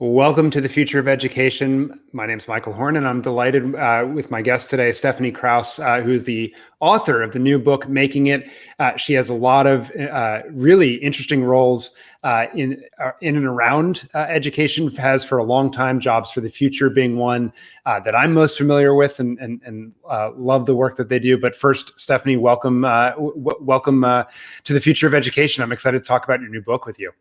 Welcome to the Future of Education. My name is Michael Horn, and I'm delighted with my guest today, Stephanie Krauss, who is the author of the new book, Making It. She has a lot of really interesting roles in and around education, has for a long time, Jobs for the Future being one that I'm most familiar with and love the work that they do. But first, Stephanie, welcome to the Future of Education. I'm excited to talk about your new book with you.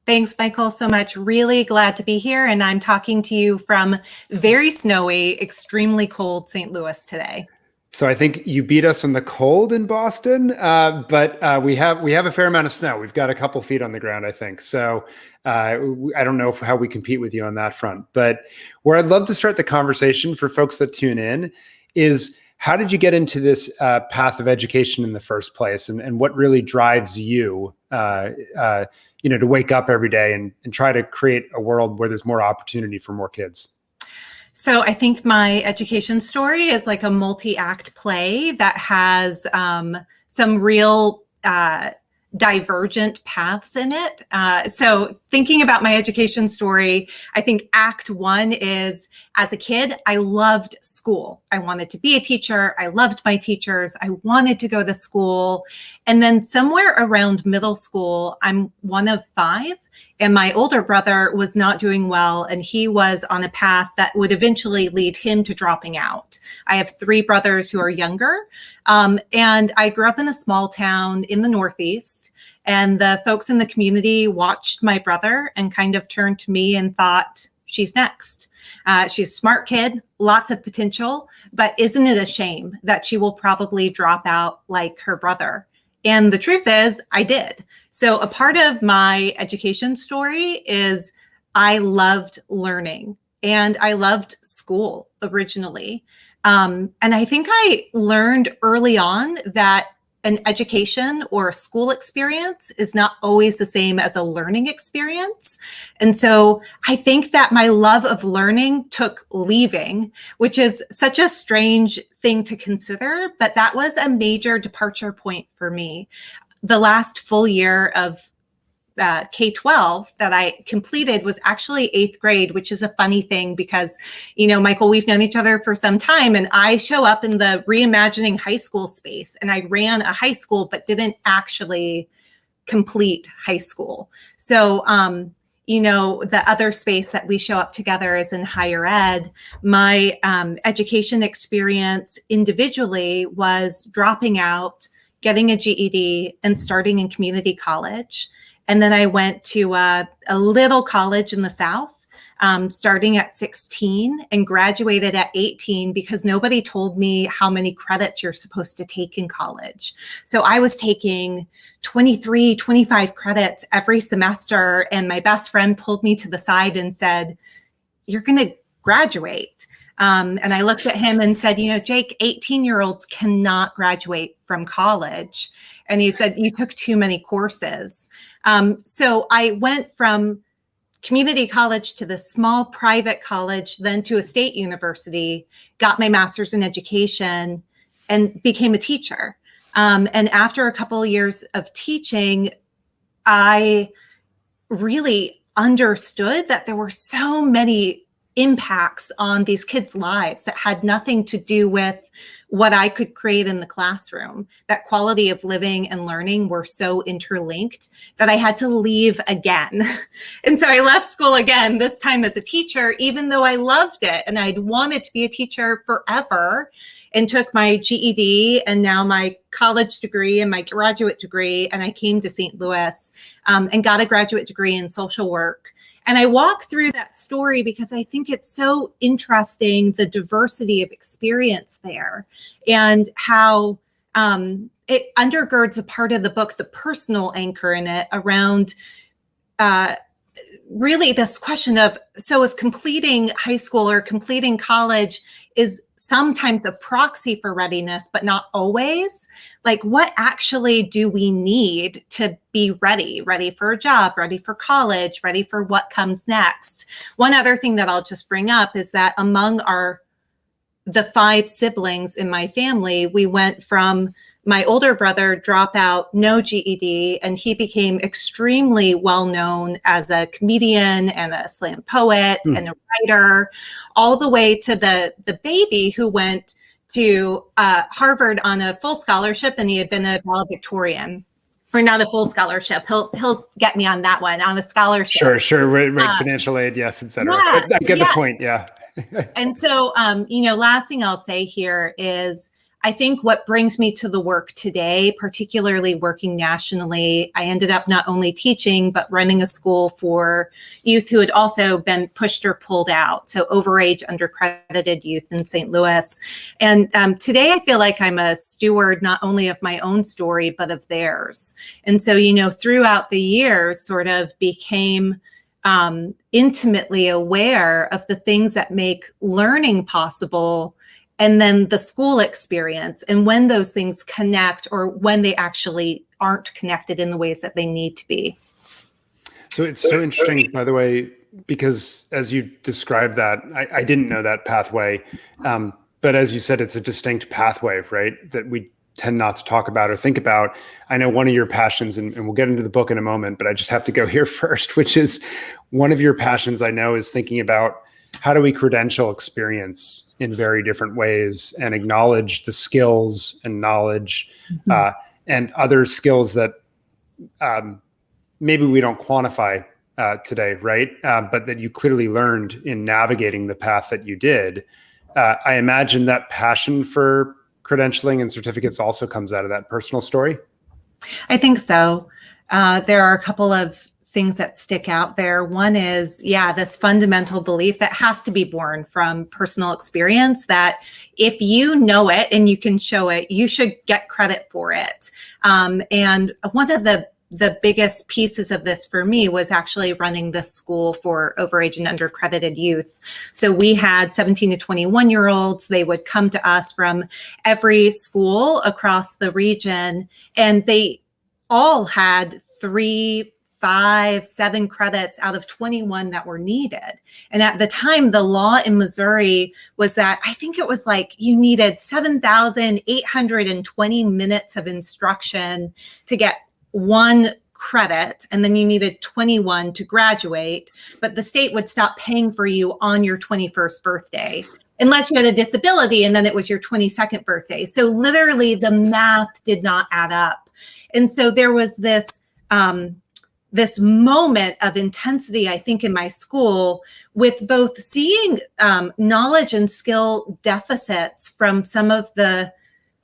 Thanks, Michael, so much. Really glad to be here. And I'm talking to you from very snowy, extremely cold St. Louis today. So I think you beat us in the cold in Boston, but we have a fair amount of snow. We've got a couple feet on the ground, I think. So I don't know how we compete with you on that front. But where I'd love to start the conversation for folks that tune in is, how did you get into this path of education in the first place, and what really drives you to wake up every day and try to create a world where there's more opportunity for more kids? So I think my education story is like a multi-act play that has some real divergent paths in it. So thinking about my education story, I think act one is, as a kid, I loved school. I wanted to be a teacher. I loved my teachers. I wanted to go to school. And then somewhere around middle school, I'm one of five, and my older brother was not doing well, and he was on a path that would eventually lead him to dropping out. I have three brothers who are younger, and I grew up in a small town in the Northeast, and the folks in the community watched my brother and kind of turned to me and thought, she's next. She's a smart kid, lots of potential, but isn't it a shame that she will probably drop out like her brother? And the truth is, I did. So a part of my education story is I loved learning and I loved school originally. And I think I learned early on that an education or a school experience is not always the same as a learning experience. And so I think that my love of learning took leaving, which is such a strange thing to consider, but that was a major departure point for me. The last full year of K-12 that I completed was actually 8th grade, which is a funny thing because, Michael, we've known each other for some time, and I show up in the reimagining high school space, and I ran a high school, but didn't actually complete high school. So, the other space that we show up together is in higher ed. My education experience individually was dropping out, getting a GED, and starting in community college. And then I went to a little college in the South, starting at 16 and graduated at 18 because nobody told me how many credits you're supposed to take in college. So I was taking 23, 25 credits every semester. And my best friend pulled me to the side and said, "You're going to graduate." And I looked at him and said, Jake, 18-year-olds cannot graduate from college. And he said, "You took too many courses." So I went from community college to this small private college, then to a state university, got my master's in education, and became a teacher. And after a couple of years of teaching, I really understood that there were so many impacts on these kids' lives that had nothing to do with what I could create in the classroom. That quality of living and learning were so interlinked that I had to leave again. And so I left school again, this time as a teacher, even though I loved it and I'd wanted to be a teacher forever, and took my GED and now my college degree and my graduate degree. And I came to St. Louis and got a graduate degree in social work. And I walk through that story because I think it's so interesting, the diversity of experience there and how it undergirds a part of the book, the personal anchor in it around really this question of, so if completing high school or completing college is sometimes a proxy for readiness, but not always, like what actually do we need to be ready for a job, ready for college, ready for what comes next? One other thing that I'll just bring up is that among the 5 siblings in my family, we went from my older brother drop out, no GED, and he became extremely well known as a comedian and a slam poet and a writer, all the way to the baby who went to Harvard on a full scholarship, and he had been a valedictorian. Or not a full scholarship. He'll get me on that one, on a scholarship. Sure. Right. Financial aid, yes, et cetera. Yeah, but I get the point. Yeah. And so, last thing I'll say here is, I think what brings me to the work today, particularly working nationally, I ended up not only teaching, but running a school for youth who had also been pushed or pulled out. So overage, undercredited youth in St. Louis. And today I feel like I'm a steward, not only of my own story, but of theirs. And so, throughout the years sort of became intimately aware of the things that make learning possible, and then the school experience, and when those things connect or when they actually aren't connected in the ways that they need to be. So it's so interesting, by the way, because as you described that, I didn't know that pathway. But as you said, it's a distinct pathway, right? That we tend not to talk about or think about. I know one of your passions, and we'll get into the book in a moment, but I just have to go here first, which is one of your passions I know is thinking about how do we credential experience in very different ways and acknowledge the skills and knowledge and other skills that maybe we don't quantify today, right? But that you clearly learned in navigating the path that you did. I imagine that passion for credentialing and certificates also comes out of that personal story. I think so. There are a couple of things that stick out there. One is, this fundamental belief that has to be born from personal experience, that if you know it and you can show it, you should get credit for it. And one of the biggest pieces of this for me was actually running this school for overage and undercredited youth. So we had 17 to 21-year-olds. They would come to us from every school across the region, and they all had 3, 5, 7 credits out of 21 that were needed. And at the time, the law in Missouri was that I think it was like you needed 7,820 minutes of instruction to get 1 credit, and then you needed 21 to graduate, but the state would stop paying for you on your 21st birthday, unless you had a disability, and then it was your 22nd birthday. So literally the math did not add up. And so there was this moment of intensity, I think, in my school with both seeing knowledge and skill deficits from some of the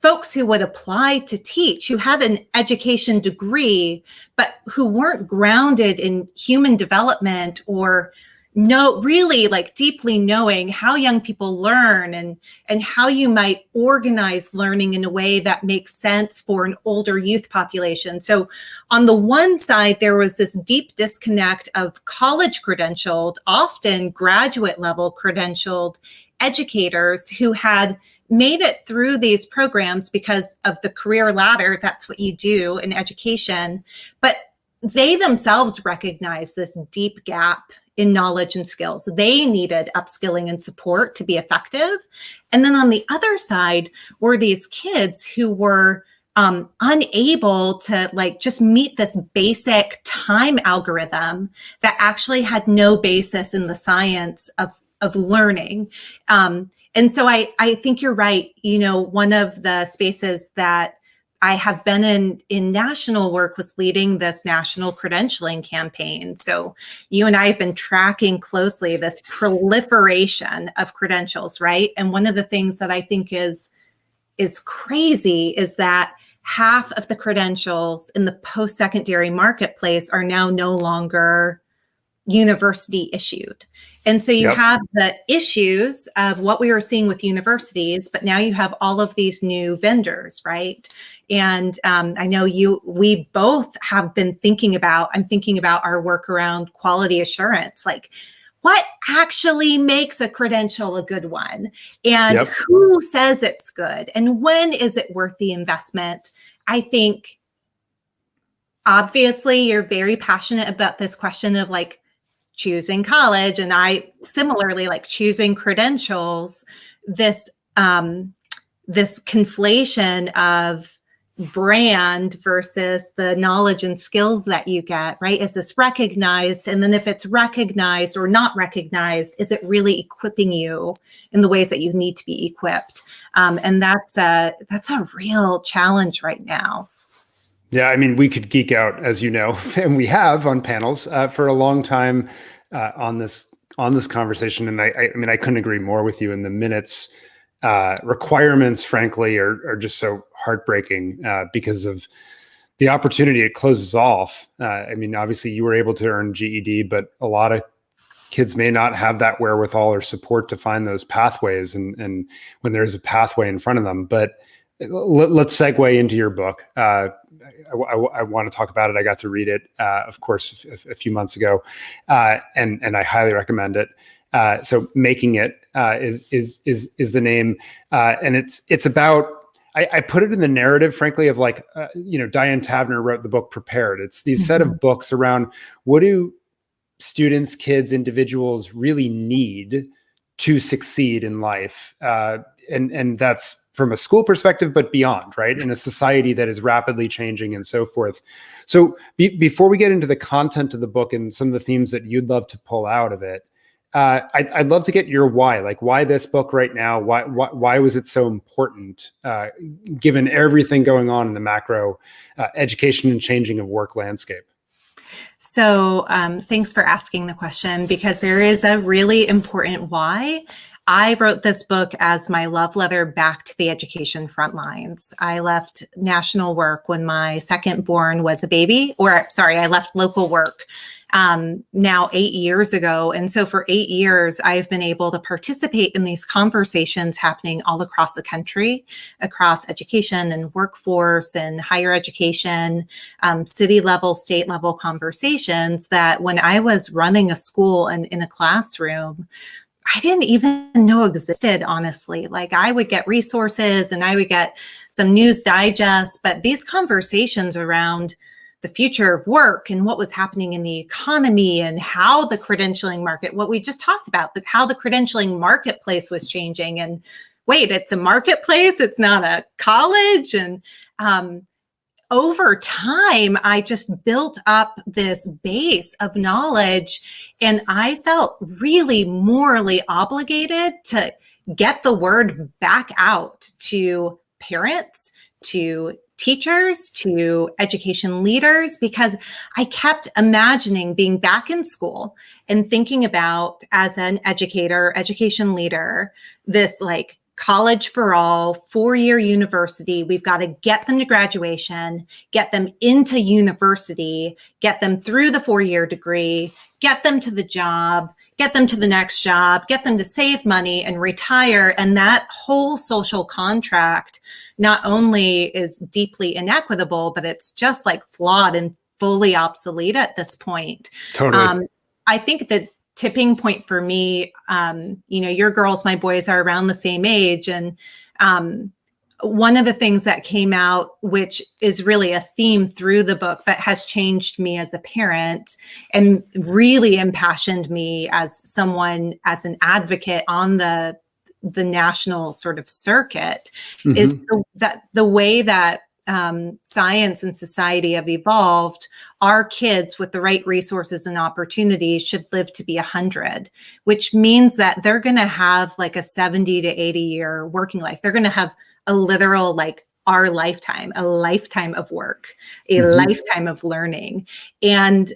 folks who would apply to teach, who had an education degree, but who weren't grounded in human development or really like deeply knowing how young people learn and how you might organize learning in a way that makes sense for an older youth population. So on the one side, there was this deep disconnect of college credentialed, often graduate level credentialed educators who had made it through these programs because of the career ladder. That's what you do in education. But they themselves recognized this deep gap in knowledge and skills. They needed upskilling and support to be effective. And then on the other side were these kids who were unable to just meet this basic time algorithm that actually had no basis in the science of learning. And so I think you're right. One of the spaces that I have been in national work was leading this national credentialing campaign. So you and I have been tracking closely this proliferation of credentials, right? And one of the things that I think is crazy is that half of the credentials in the post-secondary marketplace are now no longer university issued. And so you have the issues of what we were seeing with universities, but now you have all of these new vendors, right? And I know we both have been thinking about our work around quality assurance, like what actually makes a credential a good one, and who says it's good, and when is it worth the investment? I think obviously you're very passionate about this question of choosing college, and I similarly choosing credentials, this conflation of brand versus the knowledge and skills that you get, right? Is this recognized? And then if it's recognized or not recognized, is it really equipping you in the ways that you need to be equipped? And that's a real challenge right now. Yeah, I mean, we could geek out, as you know, and we have on panels for a long time on this conversation. And I mean, I couldn't agree more with you. In the minutes requirements, frankly, are just so heartbreaking because of the opportunity it closes off. I mean, obviously, you were able to earn GED, but a lot of kids may not have that wherewithal or support to find those pathways, and when there's a pathway in front of them. But let's segue into your book. I want to talk about it. I got to read it, of course, a few months ago, and I highly recommend it. So, Making It is the name, and it's about. I put it in the narrative, frankly, of like, Diane Tavner wrote the book Prepared. It's these set of books around what do students, kids, individuals really need to succeed in life, and that's from a school perspective, but beyond, right? In a society that is rapidly changing and so forth. So before we get into the content of the book and some of the themes that you'd love to pull out of it, I'd love to get your why. Like, why this book right now? Why was it so important, given everything going on in the macro education and changing of work landscape? So thanks for asking the question, because there is a really important why. I wrote this book as my love letter back to the education front lines. I left national work when my second born was a baby, I left local work now 8 years ago. And so for 8 years, I've been able to participate in these conversations happening all across the country, across education and workforce and higher education, city level, state level conversations that when I was running a school and in a classroom, I didn't even know existed, honestly. Like, I would get resources and I would get some news digests, but these conversations around the future of work and what was happening in the economy and how the credentialing market, what we just talked about, how the credentialing marketplace was changing. And wait, it's a marketplace, it's not a college. And over time, I just built up this base of knowledge, and I felt really morally obligated to get the word back out to parents, to teachers, to education leaders, because I kept imagining being back in school and thinking about, as an educator, education leader, this like college for all, 4-year university. We've got to get them to graduation, get them into university, get them through the 4-year degree, get them to the job, get them to the next job, get them to save money and retire. And that whole social contract not only is deeply inequitable, but it's just like flawed and fully obsolete at this point. Totally. I think that tipping point for me, your girls, my boys are around the same age. And one of the things that came out, which is really a theme through the book, but has changed me as a parent and really impassioned me as someone, as an advocate on the national sort of circuit, is the way that science and society have evolved. Our kids with the right resources and opportunities should live to be 100, which means that they're going to have like a 70 to 80 year working life. They're going to have a literal, like our lifetime, a lifetime of work, a lifetime of learning. And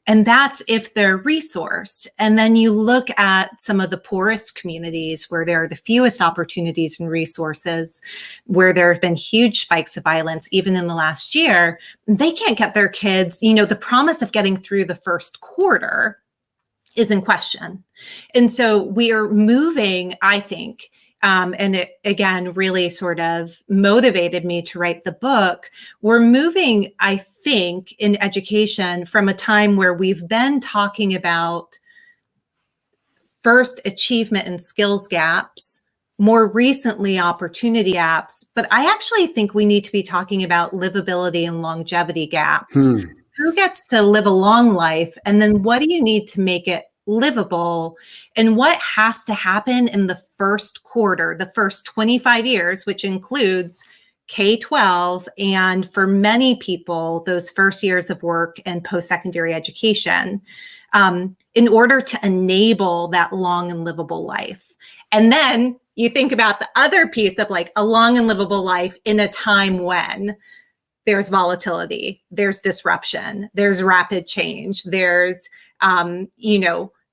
that's if they're resourced. And then you look at some of the poorest communities where there are the fewest opportunities and resources, where there have been huge spikes of violence, even in the last year. They can't get their kids, the promise of getting through the first quarter is in question. And so we are moving, I think, and it, again, really sort of motivated me to write the book. We're moving, I think, in education from a time where we've been talking about first achievement and skills gaps, more recently opportunity gaps, but I actually think we need to be talking about livability and longevity gaps. Who gets to live a long life? And then what do you need to make it livable, and what has to happen in the first quarter, the first 25 years, which includes K-12, and for many people, those first years of work and post-secondary education, in order to enable that long and livable life. And then you think about the other piece of like a long and livable life in a time when there's volatility, there's disruption, there's rapid change, there's,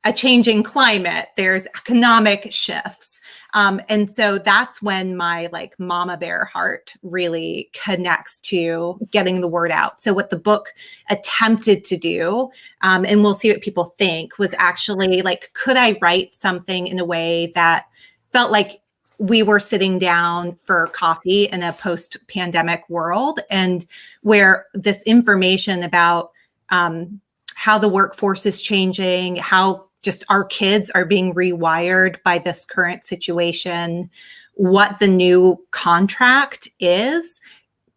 a changing climate, there's economic shifts. And so that's when my like mama bear heart really connects to getting the word out. So what the book attempted to do, and we'll see what people think, was actually like, could I write something in a way that felt like we were sitting down for coffee in a post-pandemic world, and where this information about how the workforce is changing, how just our kids are being rewired by this current situation, what the new contract is,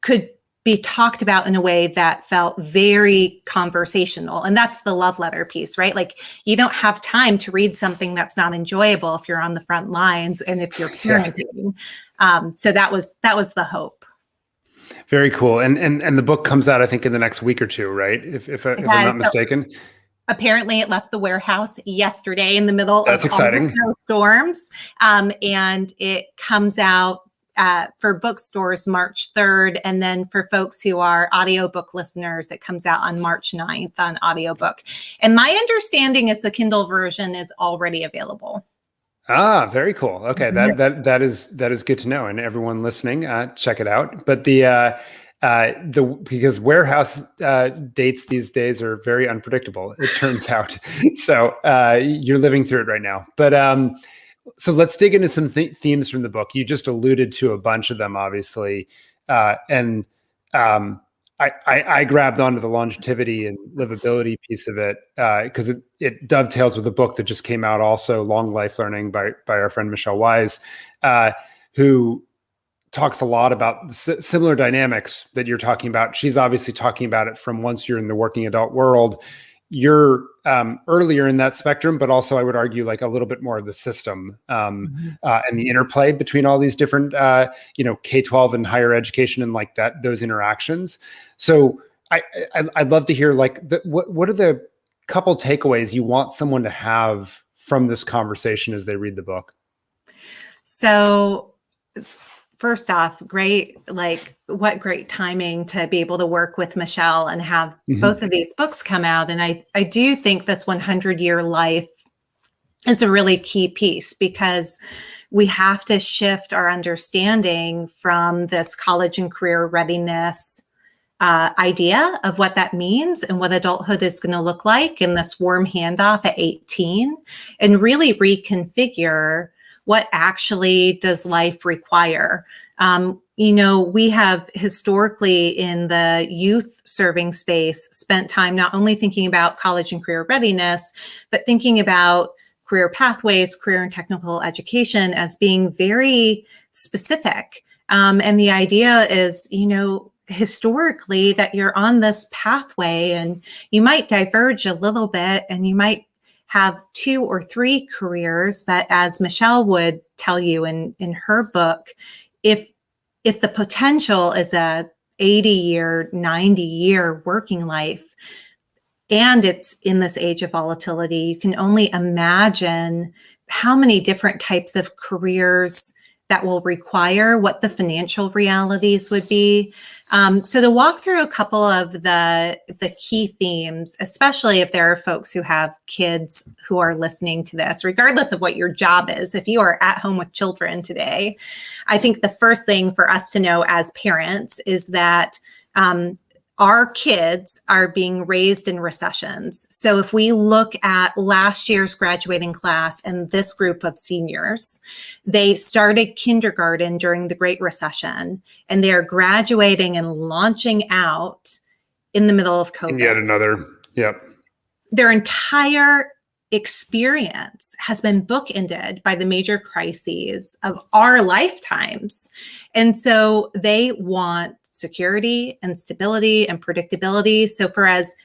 could be talked about in a way that felt very conversational. And that's the love letter piece, right? Like, you don't have time to read something that's not enjoyable if you're on the front lines and if you're parenting. So that was the hope. Very cool. And the book comes out, I think, in the next week or two, right? If I'm not mistaken. Apparently it left the warehouse yesterday in the middle of exciting. Snowstorms. And it comes out for bookstores March 3rd. And then for folks who are audiobook listeners, it comes out on March 9th on audiobook. And my understanding is the Kindle version is already available. Ah, very cool. Okay. That is good to know. And everyone listening, check it out. But because warehouse dates these days are very unpredictable, it turns out. So you're living through it right now. But so let's dig into some themes from the book. You just alluded to a bunch of them, obviously. I grabbed onto the longevity and livability piece of it because it dovetails with a book that just came out also, Long Life Learning by our friend Michelle Wise, who talks a lot about similar dynamics that you're talking about. She's obviously talking about it from once you're in the working adult world. You're earlier in that spectrum, but also I would argue like a little bit more of the system and the interplay between all these different, K-12 and higher education and like that, those interactions. So I'd love to hear like what are the couple takeaways you want someone to have from this conversation as they read the book? So first off, what great timing to be able to work with Michelle and have both of these books come out. And I do think this 100-year life is a really key piece, because we have to shift our understanding from this college and career readiness idea of what that means and what adulthood is going to look like in this warm handoff at 18, and really reconfigure what actually does life require. We have historically in the youth serving space spent time not only thinking about college and career readiness, but thinking about career pathways, career and technical education as being very specific. And the idea is, historically that you're on this pathway and you might diverge a little bit and you might have 2 or 3 careers, but as Michelle would tell you in her book, if the potential is a 80-year, 90-year working life, and it's in this age of volatility, you can only imagine how many different types of careers that will require, what the financial realities would be. So to walk through a couple of the key themes, especially if there are folks who have kids who are listening to this, regardless of what your job is, if you are at home with children today, I think the first thing for us to know as parents is that our kids are being raised in recessions. So if we look at last year's graduating class and this group of seniors, they started kindergarten during the Great Recession, and they're graduating and launching out in the middle of COVID. And yet another, yep. Their entire experience has been bookended by the major crises of our lifetimes. And so they want security and stability and predictability. So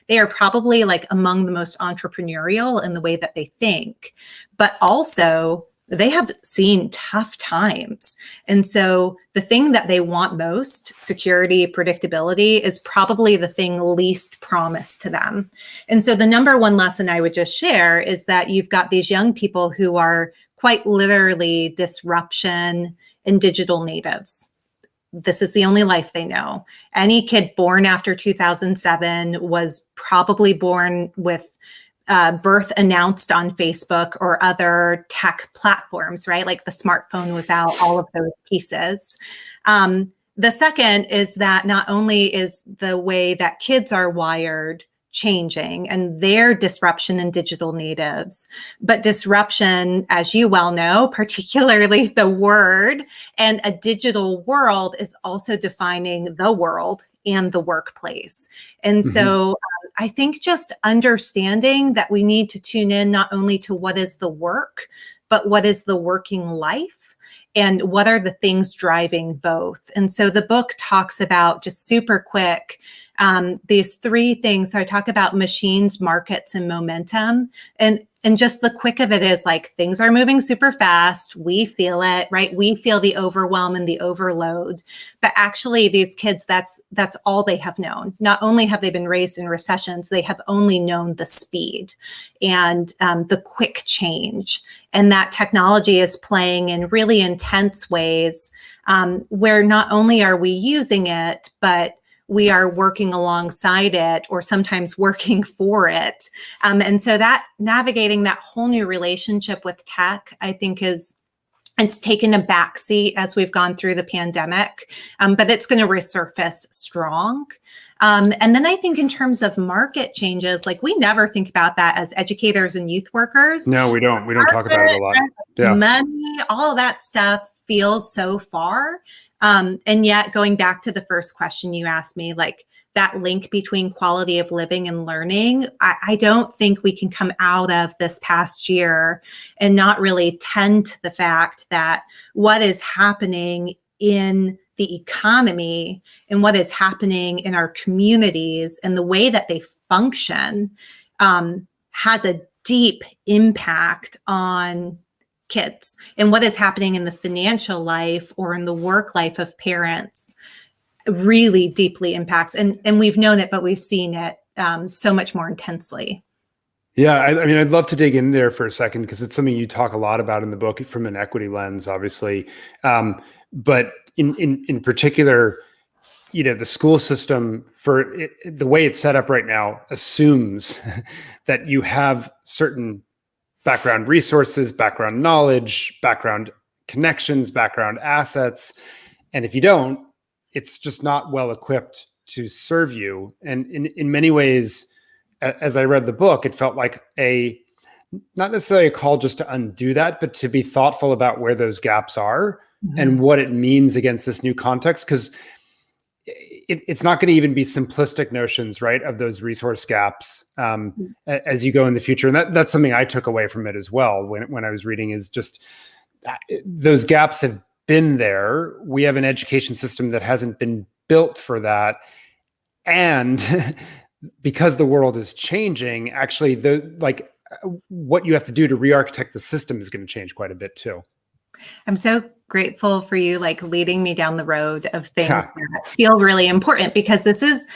they are probably like among the most entrepreneurial in the way that they think, but also they have seen tough times. And so the thing that they want most, security, predictability, is probably the thing least promised to them. And so the number one lesson I would just share is that you've got these young people who are quite literally disruption and digital natives. This is the only life they know. Any kid born after 2007 was probably born with birth announced on Facebook or other tech platforms, right? Like the smartphone was out, all of those pieces. The second is that not only is the way that kids are wired changing and their disruption in digital natives, but disruption, as you well know, particularly the word and a digital world, is also defining the world and the workplace. And so I think just understanding that we need to tune in not only to what is the work, but what is the working life and what are the things driving both. And so the book talks about, just super quick, these three things. So I talk about machines, markets, and momentum. And just the quick of it is like, things are moving super fast. We feel it, right? We feel the overwhelm and the overload. But actually, these kids, that's all they have known. Not only have they been raised in recessions, they have only known the speed and the quick change. And that technology is playing in really intense ways where not only are we using it, but we are working alongside it or sometimes working for it. And so that navigating that whole new relationship with tech, I think it's taken a backseat as we've gone through the pandemic, but it's going to resurface strong. And then I think in terms of market changes, like we never think about that as educators and youth workers. No, we don't. We don't talk about it a lot. Yeah. Money, all of that stuff feels so far. And yet going back to the first question you asked me, like that link between quality of living and learning, I don't think we can come out of this past year and not really tend to the fact that what is happening in the economy and what is happening in our communities and the way that they function has a deep impact on kids, and what is happening in the financial life or in the work life of parents really deeply impacts. And we've known it, but we've seen it so much more intensely. Yeah, I mean, I'd love to dig in there for a second because it's something you talk a lot about in the book from an equity lens, obviously. But in particular, you know, the school system, for it, the way it's set up right now, assumes that you have certain background resources, background knowledge, background connections, background assets. And if you don't, it's just not well equipped to serve you. And in many ways, as I read the book, it felt like not necessarily a call just to undo that, but to be thoughtful about where those gaps are and what it means against this new context. Because it's not going to even be simplistic notions, right, of those resource gaps as you go in the future. And that's something I took away from it as well when I was reading, is just those gaps have been there. We have an education system that hasn't been built for that. And because the world is changing, actually, what you have to do to re-architect the system is going to change quite a bit too. I'm so grateful for you, like leading me down the road of things that feel really important, because this is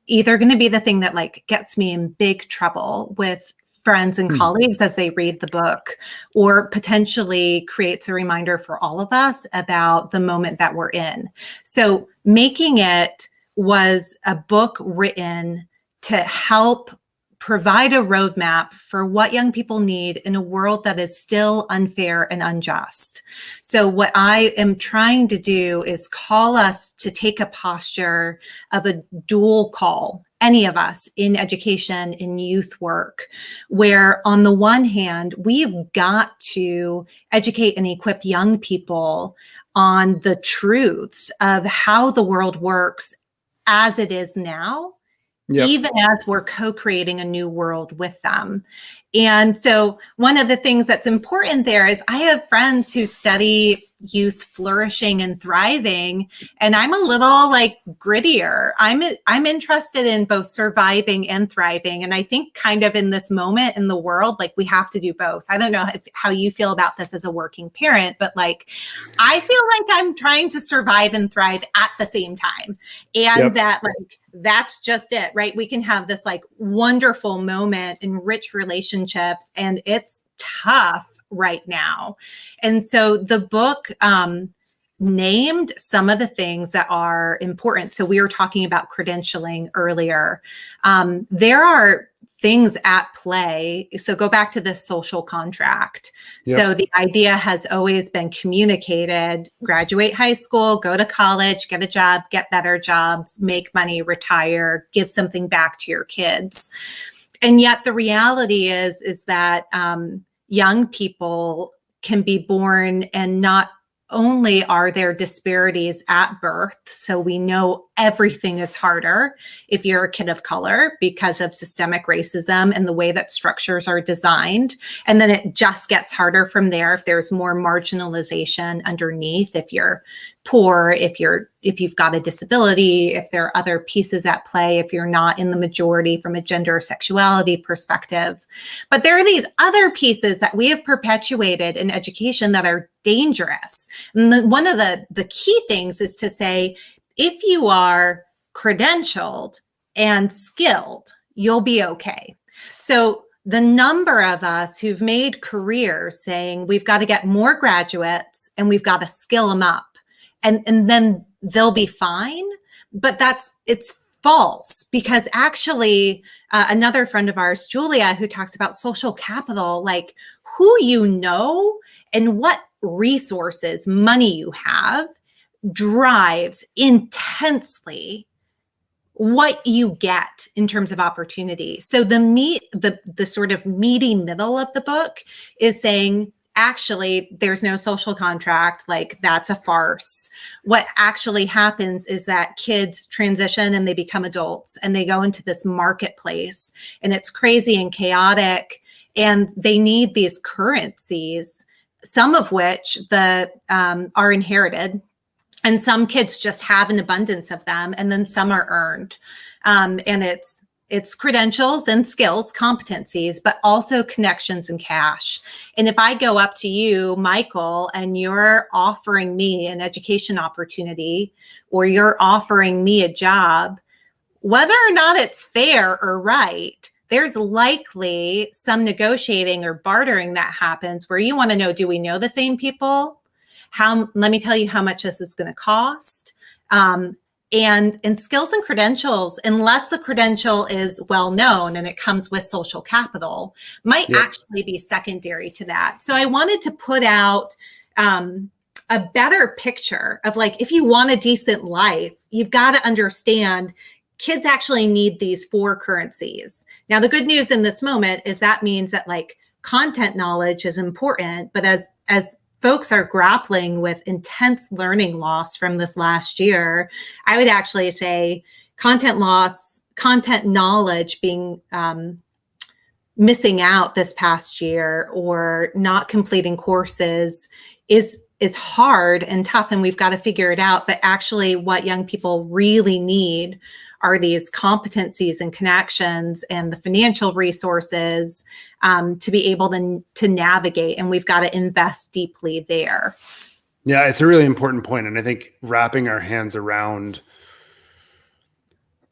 either going to be the thing that like gets me in big trouble with friends and colleagues as they read the book, or potentially creates a reminder for all of us about the moment that we're in. So Making It was a book written to help provide a roadmap for what young people need in a world that is still unfair and unjust. So what I am trying to do is call us to take a posture of a dual call, any of us in education, in youth work, where on the one hand, we've got to educate and equip young people on the truths of how the world works as it is now, even as we're co-creating a new world with them. And so one of the things that's important there is I have friends who study youth flourishing and thriving, and I'm a little like grittier. I'm interested in both surviving and thriving. And I think kind of in this moment in the world, like we have to do both. I don't know how you feel about this as a working parent, but like I feel like I'm trying to survive and thrive at the same time. And that like that's just it, right? We can have this like wonderful moment in rich relationships, and it's tough right now. And so the book named some of the things that are important. So we were talking about credentialing earlier. There are things at play. So go back to this social contract. So the idea has always been communicated: graduate high school, go to college, get a job, get better jobs, make money, retire, give something back to your kids. And yet the reality is that young people can be born, and not only are there disparities at birth, so we know everything is harder if you're a kid of color because of systemic racism and the way that structures are designed. And then it just gets harder from there if there's more marginalization underneath, if you're poor, if you've got a disability, if there are other pieces at play, if you're not in the majority from a gender or sexuality perspective. But there are these other pieces that we have perpetuated in education that are dangerous. And one of the key things is to say, if you are credentialed and skilled, you'll be okay. So the number of us who've made careers saying we've got to get more graduates and we've got to skill them up, and then they'll be fine. But it's false, because actually another friend of ours, Julia, who talks about social capital, like who you know and what resources, money you have, drives intensely what you get in terms of opportunity. So the sort of meaty middle of the book is saying, actually, there's no social contract. Like, that's a farce. What actually happens is that kids transition and they become adults and they go into this marketplace, and it's crazy and chaotic. And they need these currencies, some of which are inherited. And some kids just have an abundance of them, and then some are earned. And it's credentials and skills, competencies, but also connections and cash. And if I go up to you, Michael, and you're offering me an education opportunity, or you're offering me a job, whether or not it's fair or right, there's likely some negotiating or bartering that happens where you want to know, do we know the same people? Let me tell you how much this is going to cost. And skills and credentials, unless the credential is well known and it comes with social capital, might actually be secondary to that. So I wanted to put out a better picture of, like, if you want a decent life, you've got to understand kids actually need these 4 currencies. Now, the good news in this moment is that means that, like, content knowledge is important, but as folks are grappling with intense learning loss from this last year, I would actually say content loss, content knowledge being missing out this past year, or not completing courses is hard and tough, and we've got to figure it out. But actually what young people really need are these competencies and connections and the financial resources to be able to navigate. And we've got to invest deeply there. Yeah, it's a really important point. And I think wrapping our hands around,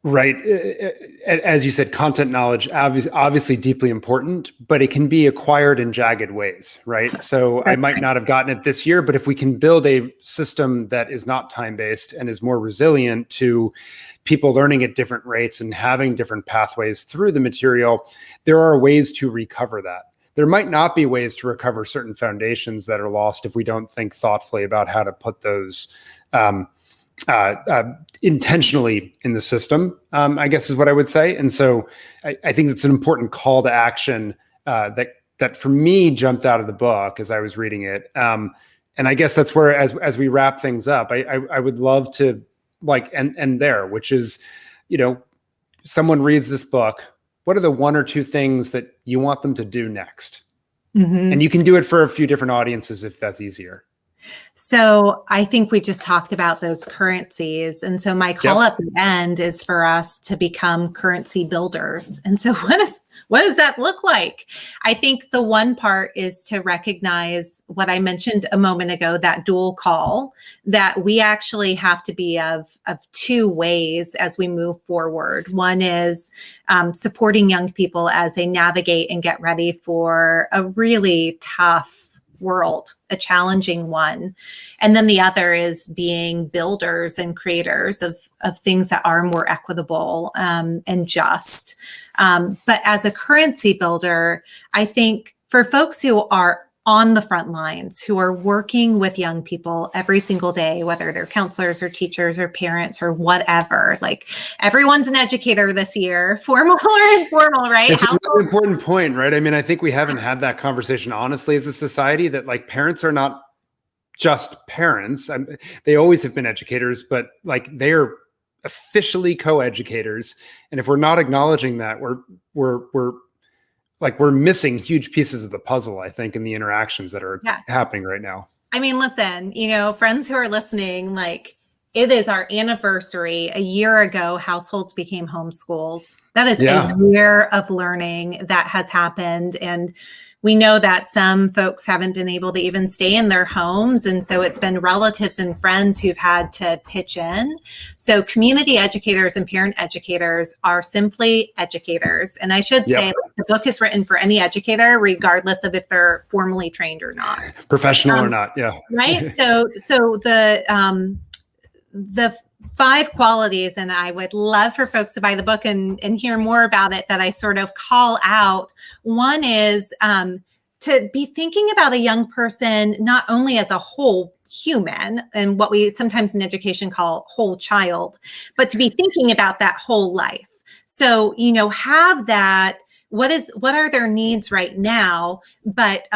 right, as you said, content knowledge, obviously deeply important, but it can be acquired in jagged ways, right? So I might not have gotten it this year, but if we can build a system that is not time-based and is more resilient to people learning at different rates and having different pathways through the material, there are ways to recover that. There might not be ways to recover certain foundations that are lost if we don't think thoughtfully about how to put those intentionally in the system, I guess is what I would say. And so I think it's an important call to action that for me jumped out of the book as I was reading it. And I guess that's where, as we wrap things up, I would love to end there, which is, someone reads this book, what are the one or two things that you want them to do next? Mm-hmm. And you can do it for a few different audiences if that's easier. So I think we just talked about those currencies. And so my call at the end is for us to become currency builders. And so what does that look like? I think the one part is to recognize what I mentioned a moment ago, that dual call, that we actually have to be of two ways as we move forward. One is supporting young people as they navigate and get ready for a really tough world, a challenging one. And then the other is being builders and creators of things that are more equitable and just. But as a currency builder, I think for folks who are on the front lines, who are working with young people every single day, whether they're counselors or teachers or parents or whatever, like everyone's an educator this year, formal or informal, right? It's a really important point, right? I mean, I think we haven't had that conversation honestly as a society, that like parents are not just parents. They always have been educators, but like they're officially co-educators. And if we're not acknowledging that, we're missing huge pieces of the puzzle, I think, in the interactions that are happening right now. I mean, listen, friends who are listening, like it is our anniversary. A year ago, households became homeschools. That is a year of learning that has happened. And we know that some folks haven't been able to even stay in their homes. And so it's been relatives and friends who've had to pitch in. So community educators and parent educators are simply educators. And I should say the book is written for any educator, regardless of if they're formally trained or not. Professional or not, yeah. Right? So the 5 qualities, and I would love for folks to buy the book and hear more about it, that I sort of call out. One is to be thinking about a young person not only as a whole human, and what we sometimes in education call whole child, but to be thinking about that whole life. So, have that, what are their needs right now, but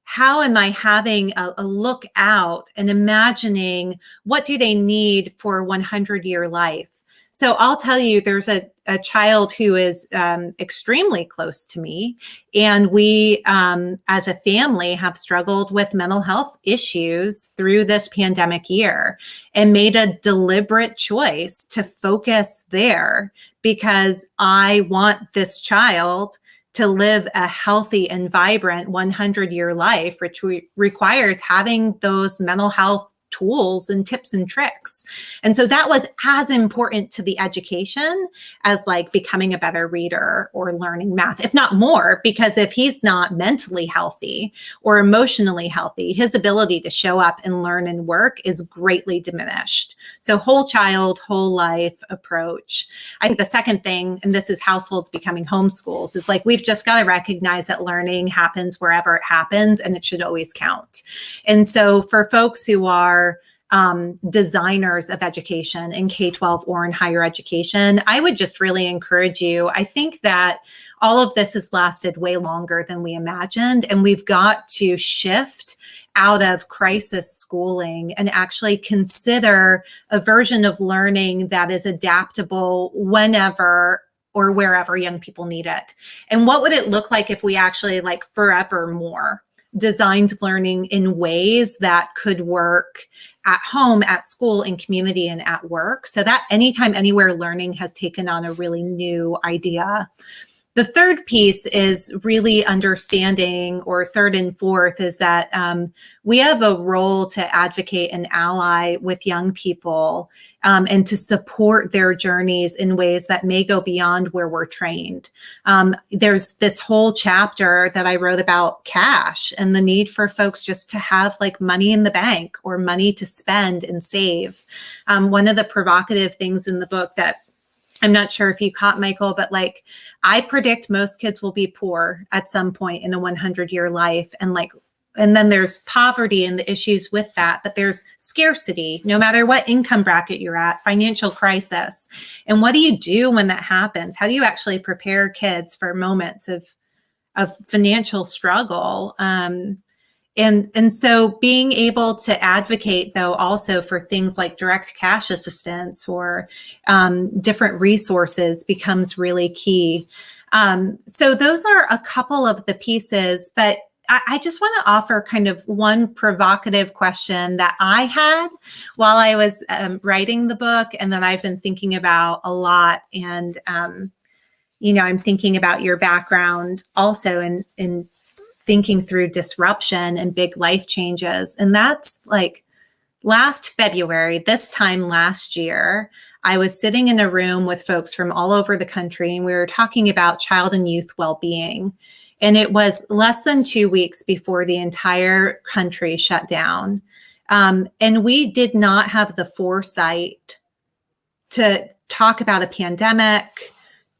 how am I having a look out and imagining what do they need for a 100-year life? So I'll tell you, there's a child who is extremely close to me. And we, as a family, have struggled with mental health issues through this pandemic year and made a deliberate choice to focus there, because I want this child to live a healthy and vibrant 100-year life, which requires having those mental health tools and tips and tricks. And so that was as important to the education as like becoming a better reader or learning math, if not more, because if he's not mentally healthy or emotionally healthy, his ability to show up and learn and work is greatly diminished. So whole child, whole life approach. I think the second thing, and this is households becoming homeschools, is like we've just got to recognize that learning happens wherever it happens, and it should always count. And so for folks who are designers of education in K-12 or in higher education, I would just really encourage you. I think that all of this has lasted way longer than we imagined, and we've got to shift out of crisis schooling and actually consider a version of learning that is adaptable whenever or wherever young people need it. And what would it look like if we actually like forevermore designed learning in ways that could work at home, at school, in community, and at work, so that anytime, anywhere learning has taken on a really new idea. The third piece is really understanding, or third and fourth, is that we have a role to advocate and ally with young people and to support their journeys in ways that may go beyond where we're trained. There's this whole chapter that I wrote about cash and the need for folks just to have like money in the bank or money to spend and save. One of the provocative things in the book that I'm not sure if you caught, Michael, but like I predict most kids will be poor at some point in a 100-year life. And then there's poverty and the issues with that, but there's scarcity, no matter what income bracket you're at, financial crisis. And what do you do when that happens? How do you actually prepare kids for moments of financial struggle? And so being able to advocate, though, also for things like direct cash assistance or different resources becomes really key. So those are a couple of the pieces, but I just want to offer kind of one provocative question that I had while I was writing the book, and that I've been thinking about a lot. And, I'm thinking about your background also in thinking through disruption and big life changes. And that's like last February, this time last year, I was sitting in a room with folks from all over the country, and we were talking about child and youth well-being. And it was less than 2 weeks before the entire country shut down. And we did not have the foresight to talk about a pandemic,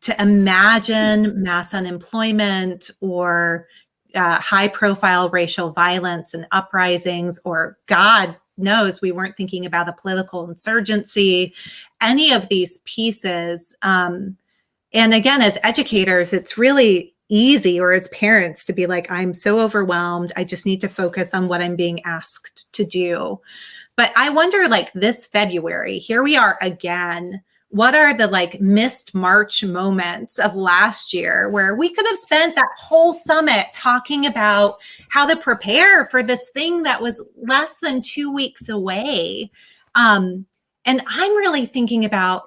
to imagine mass unemployment or high-profile racial violence and uprisings, or God knows we weren't thinking about a political insurgency, any of these pieces. And again, as educators, it's really easy, or as parents, to be like, I'm so overwhelmed. I just need to focus on what I'm being asked to do. But I wonder, like this February, here we are again. What are the like missed March moments of last year where we could have spent that whole summit talking about how to prepare for this thing that was less than 2 weeks away? And I'm really thinking about,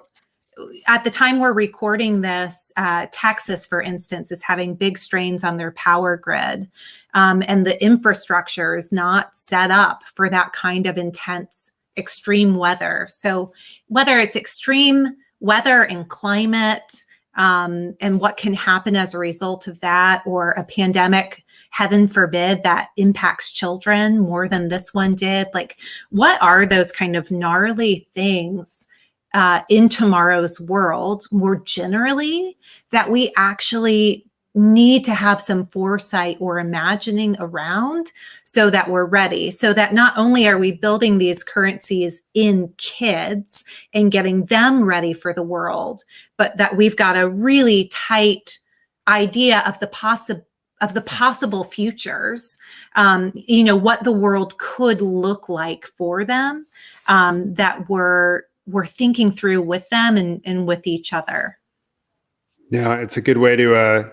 at the time we're recording this, Texas, for instance, is having big strains on their power grid. And the infrastructure is not set up for that kind of intense extreme weather. So whether it's extreme weather and climate, and what can happen as a result of that, or a pandemic, heaven forbid, that impacts children more than this one did, like what are those kind of gnarly things in tomorrow's world more generally that we actually need to have some foresight or imagining around, so that we're ready, so that not only are we building these currencies in kids and getting them ready for the world, but that we've got a really tight idea of the possible futures, what the world could look like for them, that we're thinking through with them and with each other. Yeah, it's a good way to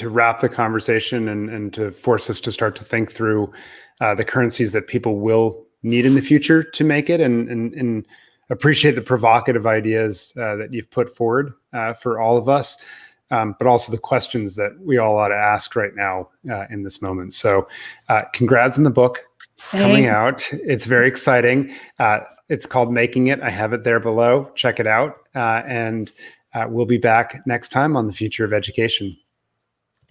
wrap the conversation and to force us to start to think through the currencies that people will need in the future to make it, and appreciate the provocative ideas that you've put forward for all of us, but also the questions that we all ought to ask right now in this moment. So congrats on the book coming out. It's very exciting. It's called Making It. I have it there below. Check it out. And we'll be back next time on The Future of Education.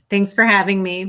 Thanks for having me.